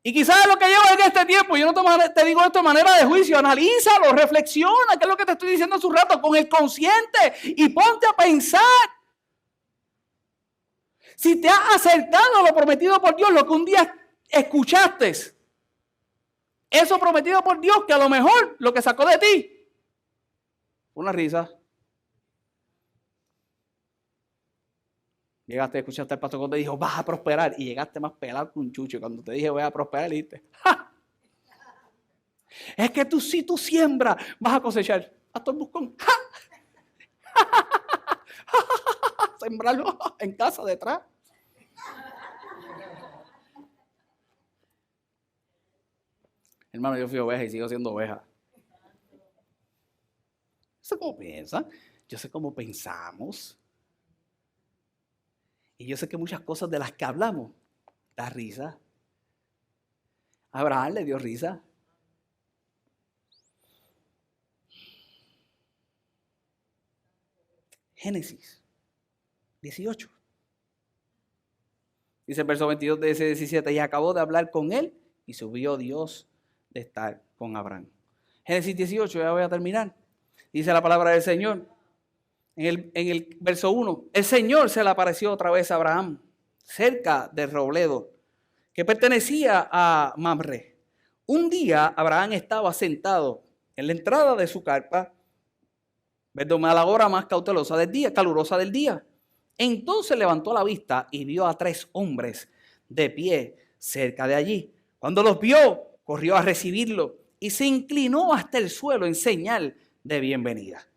Y quizás lo que lleva en este tiempo, yo no te digo esto de manera de juicio, analízalo, reflexiona, que es lo que te estoy diciendo hace un rato, con el consciente y ponte a pensar. Si te has acercado a lo prometido por Dios, lo que un día escuchaste, eso prometido por Dios, que a lo mejor lo que sacó de ti fue una risa. Llegaste, escuchaste al pastor cuando te dijo, vas a prosperar. Y llegaste más pelado que un chucho. Cuando te dije, voy a prosperar, dijiste, ¡ja! Es que tú, si tú siembras, vas a cosechar. Pastor Buscón, ¡ja! Sembrarlo en casa detrás. Hermano, yo fui oveja y sigo siendo oveja. Yo sé cómo piensan, yo sé cómo pensamos. Y yo sé que muchas cosas de las que hablamos da risa. A Abraham le dio risa. Génesis 18. Dice el verso 22 de ese 17, y acabó de hablar con él y subió Dios de estar con Abraham. Génesis 18, ya voy a terminar. Dice la palabra del Señor. En el verso 1, el Señor se le apareció otra vez a Abraham cerca del robledo que pertenecía a Mamre. Un día Abraham estaba sentado en la entrada de su carpa, a la hora más cautelosa del día, calurosa del día. Entonces levantó la vista y vio a 3 hombres de pie cerca de allí. Cuando los vio, corrió a recibirlo y se inclinó hasta el suelo en señal de bienvenida.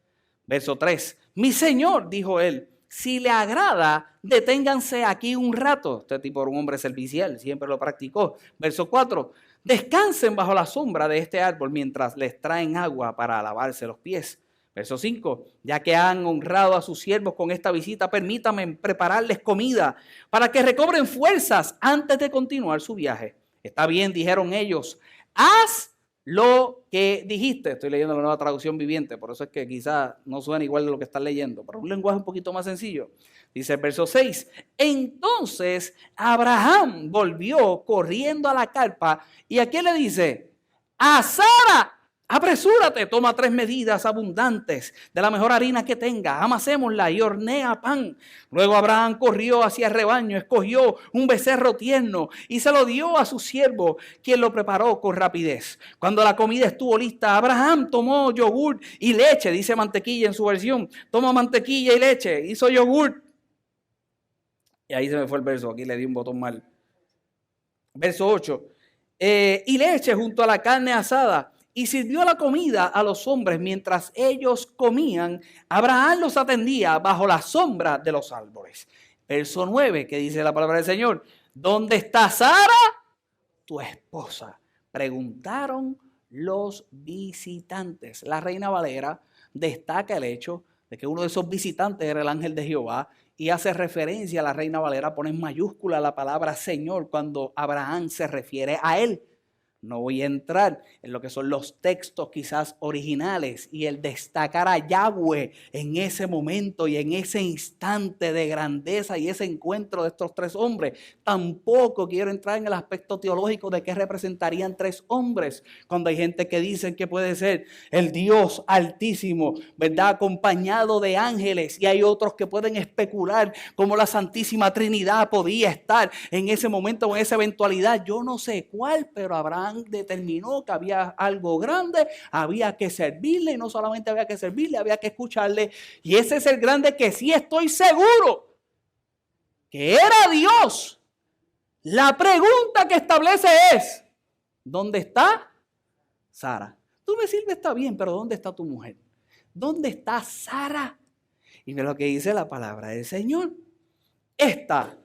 Verso 3. Mi señor, dijo él, si le agrada, deténganse aquí un rato. Este tipo era un hombre servicial, siempre lo practicó. Verso 4. Descansen bajo la sombra de este árbol mientras les traen agua para lavarse los pies. Verso 5. Ya que han honrado a sus siervos con esta visita, permítanme prepararles comida para que recobren fuerzas antes de continuar su viaje. Está bien, dijeron ellos. Haz lo que dijiste. Estoy leyendo la Nueva Traducción Viviente, por eso es que quizás no suena igual de lo que estás leyendo, pero un lenguaje un poquito más sencillo. Dice el verso 6. Entonces Abraham volvió corriendo a la carpa y ¿a quién le dice? A Sara. Apresúrate, toma 3 medidas abundantes de la mejor harina que tenga, amasémosla y hornea pan. Luego Abraham corrió hacia el rebaño, escogió un becerro tierno y se lo dio a su siervo, quien lo preparó con rapidez. Cuando la comida estuvo lista, Abraham tomó yogur y leche, dice mantequilla en su versión. Toma mantequilla y leche, hizo yogur. Y ahí se me fue el verso, aquí le di un botón mal. Verso 8. Y leche junto a la carne asada. Y sirvió la comida a los hombres mientras ellos comían. Abraham los atendía bajo la sombra de los árboles. Verso 9, que dice la palabra del Señor. ¿Dónde está Sara, tu esposa? Preguntaron los visitantes. La Reina Valera destaca el hecho de que uno de esos visitantes era el ángel de Jehová y hace referencia a la Reina Valera, pone en mayúscula la palabra Señor cuando Abraham se refiere a él. No voy a entrar en lo que son los textos quizás originales y el destacar a Yahweh en ese momento y en ese instante de grandeza y ese encuentro de estos tres hombres. Tampoco quiero entrar en el aspecto teológico de qué representarían tres hombres, cuando hay gente que dice que puede ser el Dios Altísimo, ¿verdad? Acompañado de ángeles, y hay otros que pueden especular cómo la Santísima Trinidad podía estar en ese momento o en esa eventualidad. Yo no sé cuál, pero Abraham determinó que había algo grande, había que servirle, y no solamente había que servirle, había que escucharle. Y ese es el grande que sí estoy seguro que era Dios. La pregunta que establece es: ¿dónde está Sara? Tú me sirves, está bien, pero ¿dónde está tu mujer? ¿Dónde está Sara? Y ve lo que dice la palabra del Señor. Esta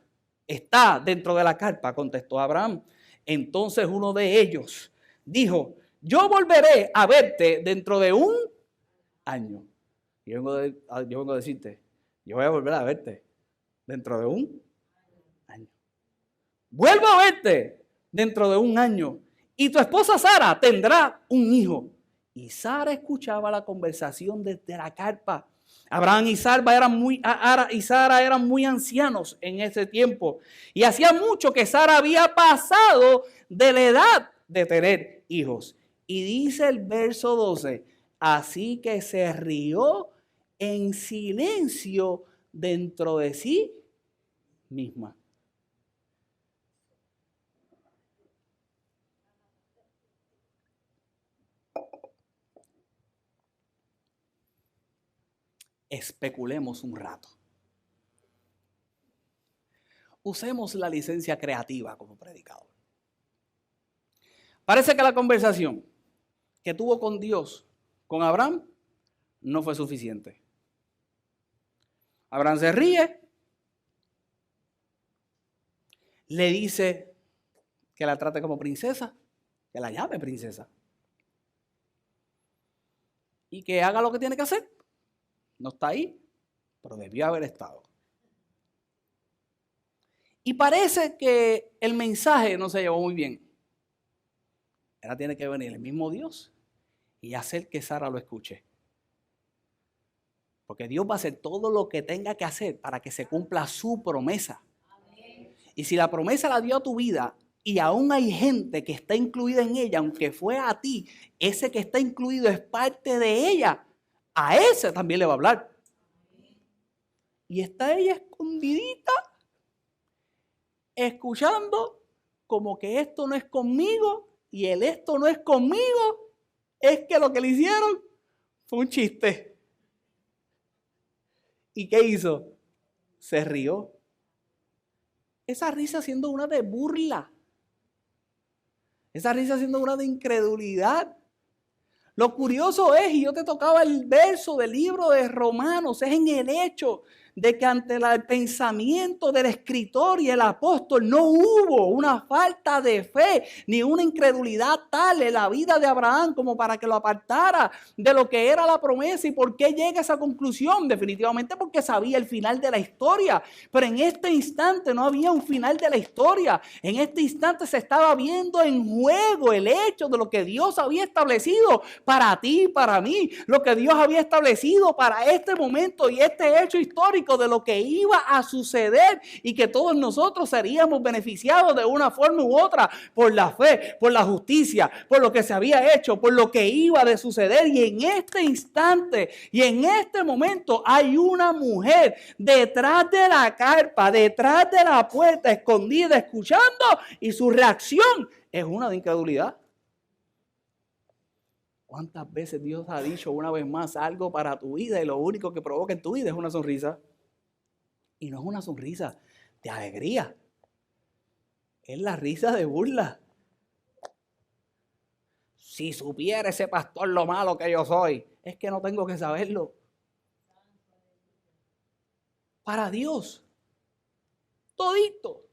está dentro de la carpa, contestó Abraham. Entonces uno de ellos dijo: yo volveré a verte dentro de un año. Yo vengo a decirte, yo voy a volver a verte dentro de un año. Vuelvo a verte dentro de un año y tu esposa Sara tendrá un hijo. Y Sara escuchaba la conversación desde la carpa. Abraham y Sara eran muy ancianos en ese tiempo. Y hacía mucho que Sara había pasado de la edad de tener hijos. Y dice el verso 12, así que se rió en silencio dentro de sí misma. Especulemos un rato. Usemos la licencia creativa como predicador. Parece que la conversación que tuvo con Dios, con Abraham, no fue suficiente. Abraham se ríe, le dice que la trate como princesa, que la llame princesa, y que haga lo que tiene que hacer. No está ahí, pero debió haber estado. Y parece que el mensaje no se llevó muy bien. Ahora tiene que venir el mismo Dios y hacer que Sara lo escuche. Porque Dios va a hacer todo lo que tenga que hacer para que se cumpla su promesa. Y si la promesa la dio a tu vida y aún hay gente que está incluida en ella, aunque fue a ti, ese que está incluido es parte de ella, a ese también le va a hablar. Y está ella escondidita, escuchando como que esto no es conmigo y el esto no es conmigo, es que lo que le hicieron fue un chiste. ¿Y qué hizo? Se rió. Esa risa siendo una de burla. Esa risa siendo una de incredulidad. Lo curioso es, y yo te tocaba el verso del libro de Romanos, es en el hecho de que ante el pensamiento del escritor y el apóstol no hubo una falta de fe ni una incredulidad tal en la vida de Abraham como para que lo apartara de lo que era la promesa. ¿Y por qué llega a esa conclusión? Definitivamente porque sabía el final de la historia, pero en este instante no había un final de la historia. En este instante se estaba viendo en juego el hecho de lo que Dios había establecido para ti y para mí, lo que Dios había establecido para este momento y este hecho histórico de lo que iba a suceder y que todos nosotros seríamos beneficiados de una forma u otra por la fe, por la justicia, por lo que se había hecho, por lo que iba a suceder. Y en este instante y en este momento hay una mujer detrás de la carpa, detrás de la puerta, escondida, escuchando, y su reacción es una de incredulidad. ¿Cuántas veces Dios ha dicho una vez más algo para tu vida y lo único que provoca en tu vida es una sonrisa? Y no es una sonrisa de alegría, es la risa de burla. Si supiera ese pastor lo malo que yo soy, es que no tengo que saberlo. Para Dios, todito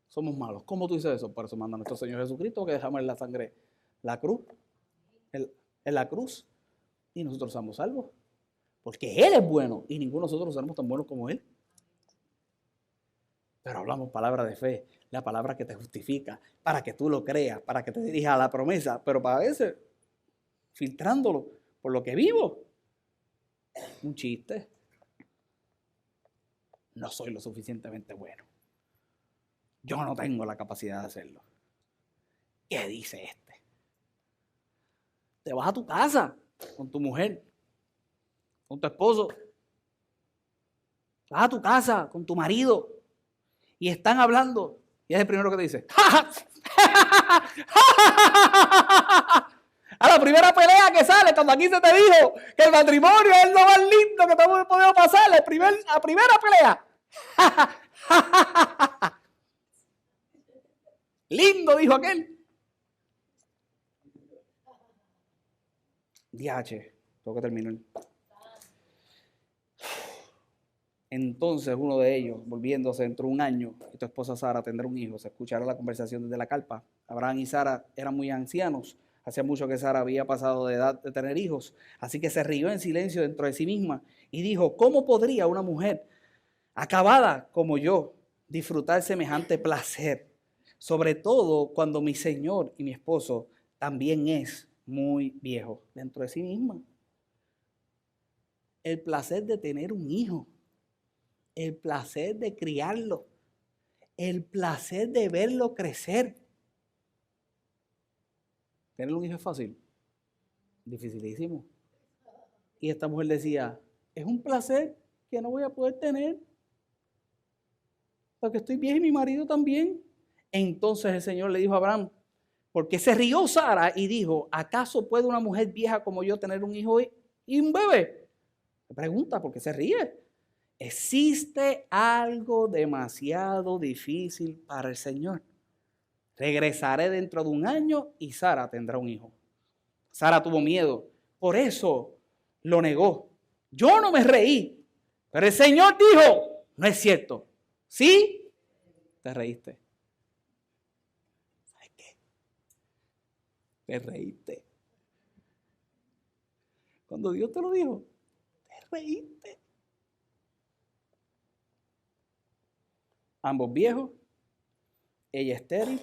somos malos. ¿Cómo tú dices eso? Por eso manda a nuestro Señor Jesucristo que dejamos en la sangre la cruz, en la cruz, y nosotros somos salvos. Porque Él es bueno y ninguno de nosotros somos tan buenos como Él. Pero hablamos palabra de fe, la palabra que te justifica, para que tú lo creas, para que te dirijas a la promesa, pero para veces filtrándolo por lo que vivo. Un chiste. No soy lo suficientemente bueno. Yo no tengo la capacidad de hacerlo. ¿Qué dice este? Te vas a tu casa con tu mujer, con tu esposo. Vas a tu casa con tu marido y están hablando. Y es el primero que te dice: a la primera pelea que sale, cuando aquí se te dijo que el matrimonio es lo más lindo que te hemos podido pasar, la primera pelea. Lindo, dijo aquel. Diache, tengo que terminar. Entonces uno de ellos, volviéndose dentro de un año, y tu esposa Sara tendrá un hijo. Se escuchará la conversación desde la carpa. Abraham y Sara eran muy ancianos. Hacía mucho que Sara había pasado de edad de tener hijos. Así que se rió en silencio dentro de sí misma y dijo: ¿cómo podría una mujer acabada como yo disfrutar semejante placer? Sobre todo cuando mi Señor y mi esposo también es muy viejo. Dentro de sí misma. El placer de tener un hijo. El placer de criarlo. El placer de verlo crecer. ¿Tener un hijo es fácil? Dificilísimo. Y esta mujer decía: es un placer que no voy a poder tener, porque estoy vieja y mi marido también. Entonces el Señor le dijo a Abraham, porque se rió Sara y dijo: ¿acaso puede una mujer vieja como yo tener un hijo y un bebé? Me pregunta, ¿por qué se ríe? ¿Existe algo demasiado difícil para el Señor? Regresaré dentro de un año y Sara tendrá un hijo. Sara tuvo miedo, por eso lo negó. Yo no me reí, pero el Señor dijo: no es cierto. ¿Sí? Te reíste. ¿Sabes qué? Te reíste. Cuando Dios te lo dijo, te reíste. Ambos viejos, ella estéril,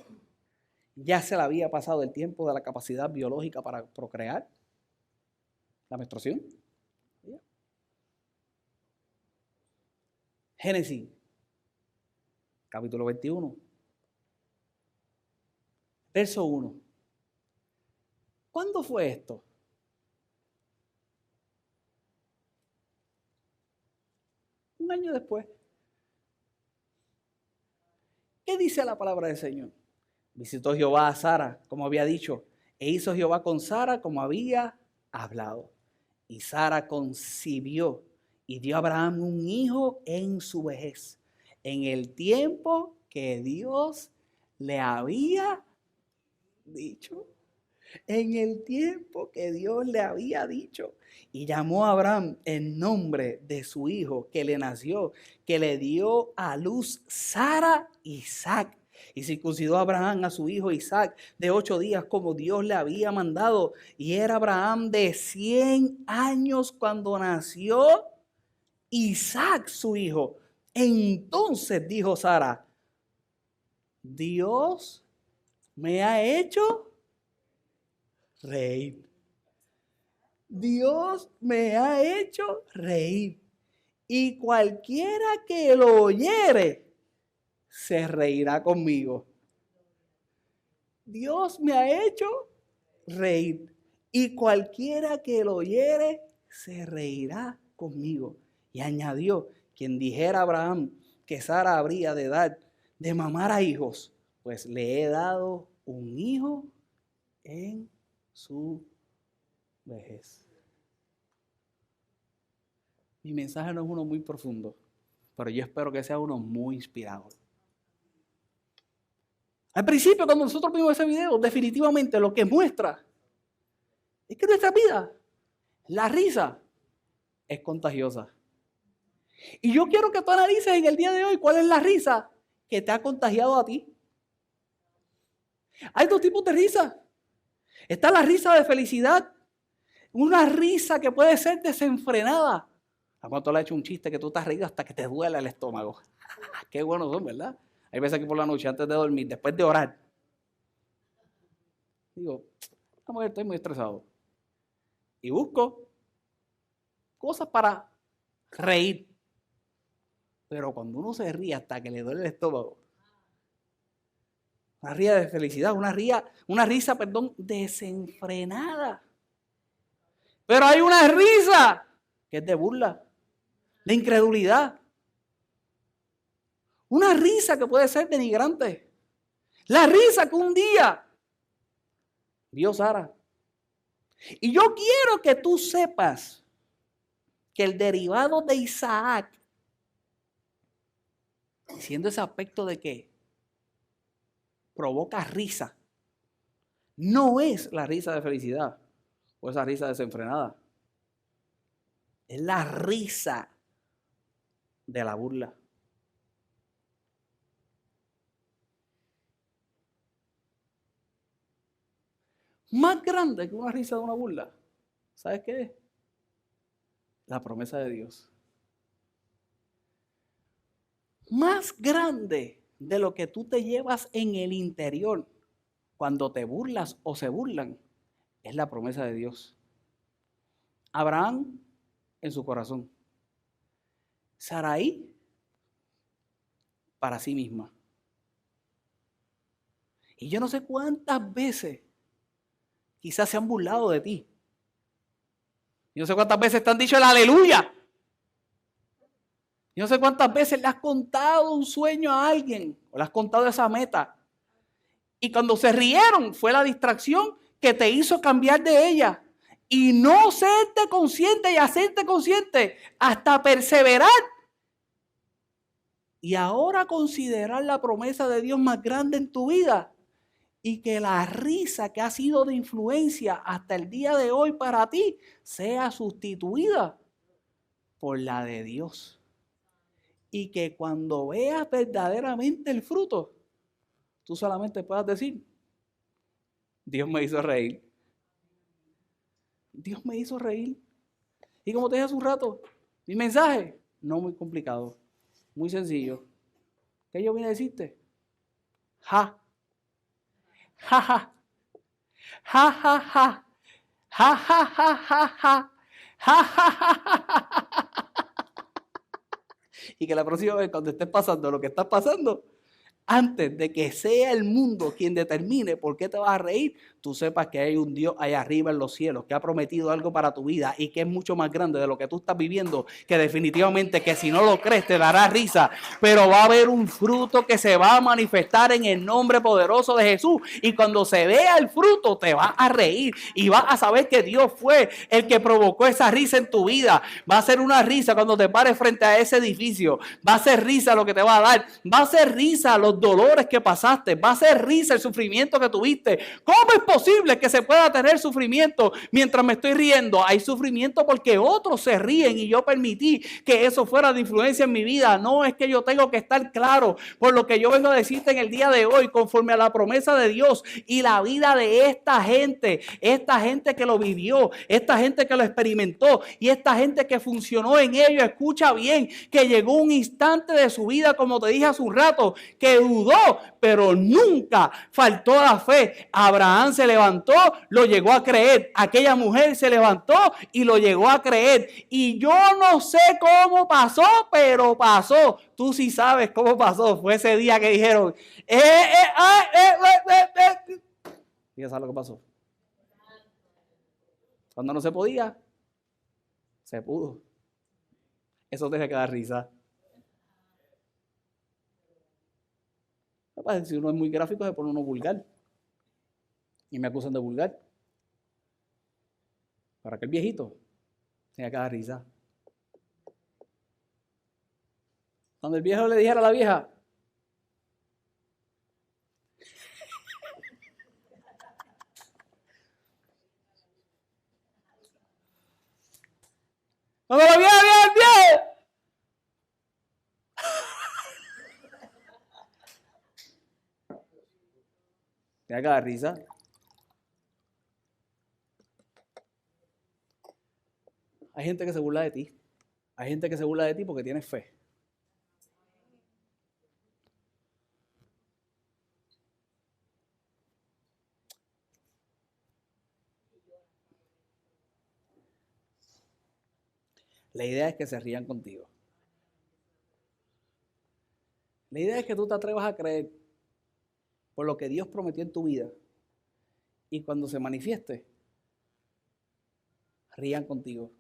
ya se le había pasado el tiempo de la capacidad biológica para procrear, la menstruación. Génesis, capítulo 21, verso 1. ¿Cuándo fue esto? Un año después. ¿Qué dice la palabra del Señor? Visitó Jehová a Sara, como había dicho, e hizo Jehová con Sara como había hablado. Y Sara concibió y dio a Abraham un hijo en su vejez, en el tiempo que Dios le había dicho. En el tiempo que Dios le había dicho. Y llamó a Abraham el nombre de su hijo que le nació, que le dio a luz Sara, Isaac. Y circuncidó a Abraham a su hijo Isaac de 8 días como Dios le había mandado. Y era Abraham de 100 años cuando nació Isaac su hijo. Entonces dijo Sara: Dios me ha hecho reír. Dios me ha hecho reír. Y cualquiera que lo oyere se reirá conmigo. Dios me ha hecho reír. Y cualquiera que lo oyere se reirá conmigo. Y añadió: quien dijera a Abraham que Sara habría de dar de mamar a hijos, pues le he dado un hijo en su vejez. Mi mensaje no es uno muy profundo, pero yo espero que sea uno muy inspirador. Al principio, cuando nosotros vimos ese video, definitivamente lo que muestra es que nuestra vida, la risa, es contagiosa. Y yo quiero que tú analices en el día de hoy cuál es la risa que te ha contagiado a ti. Hay dos tipos de risa. Está la risa de felicidad, una risa que puede ser desenfrenada. ¿A cuánto le ha hecho un chiste que tú estás reído hasta que te duele el estómago? Qué buenos son, ¿verdad? Hay veces que por la noche, antes de dormir, después de orar, digo, vamos, estoy muy estresado. Y busco cosas para reír. Pero cuando uno se ríe hasta que le duele el estómago, una risa de felicidad, una risa, desenfrenada. Pero hay una risa que es de burla, de incredulidad. Una risa que puede ser denigrante. La risa que un día vio Sara. Y yo quiero que tú sepas que el derivado de Isaac, siendo ese aspecto de que provoca risa, no es la risa de felicidad o esa risa desenfrenada. Es la risa de la burla. Más grande que una risa de una burla, ¿sabes qué es? La promesa de Dios. Más grande de lo que tú te llevas en el interior cuando te burlas o se burlan, es la promesa de Dios. Abraham en su corazón. Sarai para sí misma. Y yo no sé cuántas veces quizás se han burlado de ti. Yo no sé cuántas veces te han dicho el aleluya. Yo no sé cuántas veces le has contado un sueño a alguien o le has contado esa meta. Y cuando se rieron fue la distracción que te hizo cambiar de ella. Y no serte consciente y hacerte consciente hasta perseverar. Y ahora considerar la promesa de Dios más grande en tu vida. Y que la risa que ha sido de influencia hasta el día de hoy para ti sea sustituida por la de Dios. Y que cuando veas verdaderamente el fruto, tú solamente puedas decir, Dios me hizo reír. Dios me hizo reír. Y como te dije hace un rato, mi mensaje, no muy complicado, muy sencillo. ¿Qué yo vine a decirte? Ja. Ja, ja. Ja, ja, ja. Ja, ja, ja, ja, ja. Ja, ja, ja, ja, ja. Y que la próxima vez cuando estés pasando lo que estás pasando, antes de que sea el mundo quien determine por qué te vas a reír, tú sepas que hay un Dios allá arriba en los cielos que ha prometido algo para tu vida y que es mucho más grande de lo que tú estás viviendo, que definitivamente que si no lo crees te dará risa, pero va a haber un fruto que se va a manifestar en el nombre poderoso de Jesús, y cuando se vea el fruto te vas a reír y vas a saber que Dios fue el que provocó esa risa en tu vida. Va a ser una risa cuando te pares frente a ese edificio, va a ser risa lo que te va a dar, va a ser risa los dolores que pasaste, va a ser risa el sufrimiento que tuviste. ¿Cómo es posible que se pueda tener sufrimiento mientras me estoy riendo? Hay sufrimiento porque otros se ríen y yo permití que eso fuera de influencia en mi vida. No es que yo tengo que estar claro por lo que yo vengo a decirte en el día de hoy, conforme a la promesa de Dios y la vida de esta gente que lo vivió, esta gente que lo experimentó y esta gente que funcionó en ello. Escucha bien, que llegó un instante de su vida, como te dije hace un rato, que dudó, pero nunca faltó la fe. Abraham se levantó, lo llegó a creer. Aquella mujer se levantó y lo llegó a creer. Y yo no sé cómo pasó, pero pasó. Tú sí sabes cómo pasó. Fue ese día que dijeron, ¿y ya sabes lo que pasó? Cuando no se podía, se pudo. Eso deja que dar risa. Si uno es muy gráfico, se pone uno vulgar. Y me acusan de vulgar. Para que el viejito tenga que dar risa. Cuando el viejo le dijera a la vieja, cuando la vieja viene al viejo, tenga que dar risa. Hay gente que se burla de ti. Hay gente que se burla de ti porque tienes fe. La idea es que se rían contigo. La idea es que tú te atrevas a creer por lo que Dios prometió en tu vida. Y cuando se manifieste, rían contigo.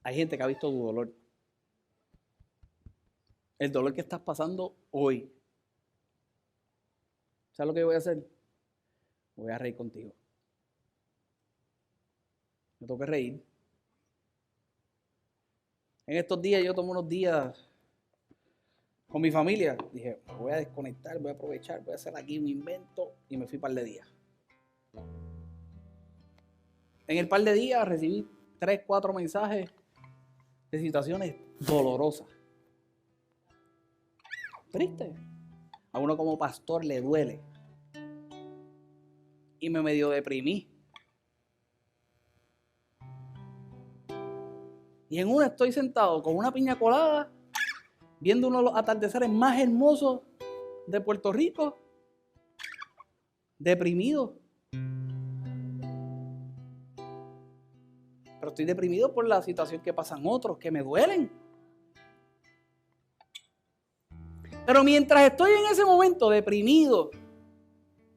Hay gente que ha visto tu dolor. El dolor que estás pasando hoy. ¿Sabes lo que yo voy a hacer? Voy a reír contigo. Me tengo que reír. En estos días yo tomo unos días con mi familia. Dije, me voy a desconectar, voy a aprovechar, voy a hacer aquí un invento y me fui un par de días. En el par de días recibí 3, 4 mensajes de situaciones dolorosas. Triste. A uno como pastor le duele. Y me medio deprimí. Y en una estoy sentado con una piña colada, viendo uno de los atardeceres más hermosos de Puerto Rico, deprimido. Pero estoy deprimido por la situación que pasan otros, que me duelen. Pero mientras estoy en ese momento deprimido,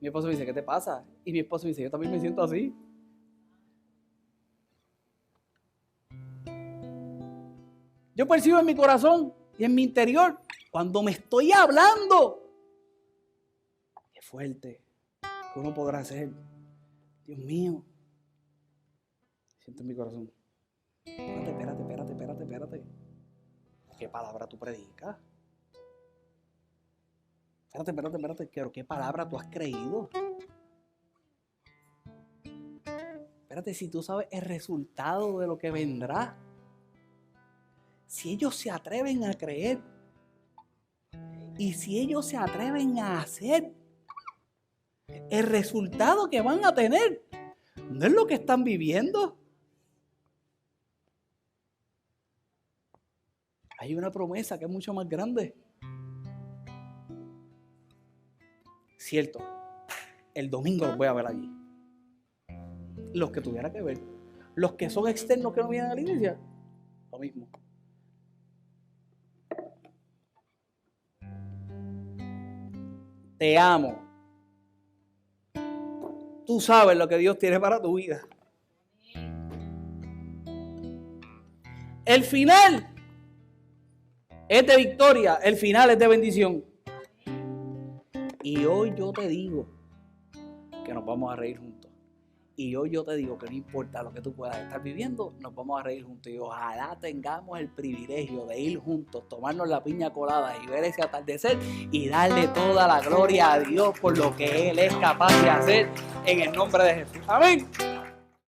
mi esposo me dice, ¿qué te pasa? Y mi esposo me dice, yo también me siento así. Yo percibo en mi corazón y en mi interior, cuando me estoy hablando, qué fuerte, ¿qué uno podrá hacer? Dios mío. Siento en mi corazón. Espérate. ¿Qué palabra tú predicas? Espérate. ¿Qué palabra tú has creído? Espérate, si tú sabes el resultado de lo que vendrá. Si ellos se atreven a creer y si ellos se atreven a hacer, el resultado que van a tener no es lo que están viviendo. Hay una promesa que es mucho más grande. Cierto, el domingo los voy a ver allí. Los que tuviera que ver. Los que son externos que no vienen a la iglesia, lo mismo. Te amo. Tú sabes lo que Dios tiene para tu vida. El final es de victoria, el final es de bendición. Y hoy yo te digo que nos vamos a reír juntos. Y hoy yo te digo que no importa lo que tú puedas estar viviendo, nos vamos a reír juntos. Y ojalá tengamos el privilegio de ir juntos, tomarnos la piña colada y ver ese atardecer y darle toda la gloria a Dios por lo que Él es capaz de hacer en el nombre de Jesús. Amén.